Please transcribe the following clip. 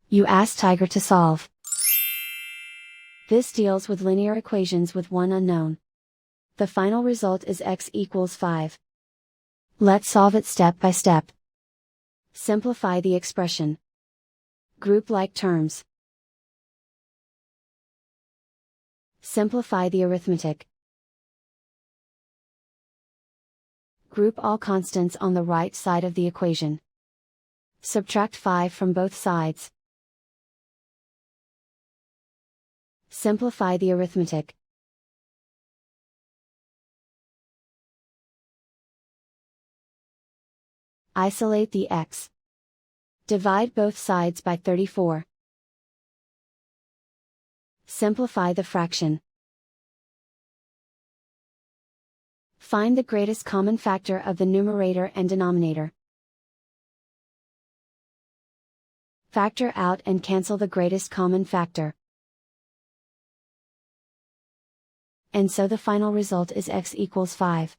You ask Tiger to solve. This deals with linear equations with one unknown. The final result is x equals 5. Let's solve it step by step. Simplify the expression. Group like terms. Simplify the arithmetic. Group all constants on the right side of the equation. Subtract 5 from both sides. Simplify the arithmetic. Isolate the x. Divide both sides by 34. Simplify the fraction. Find the greatest common factor of the numerator and denominator. Factor out and cancel the greatest common factor. And so the final result is x equals 5.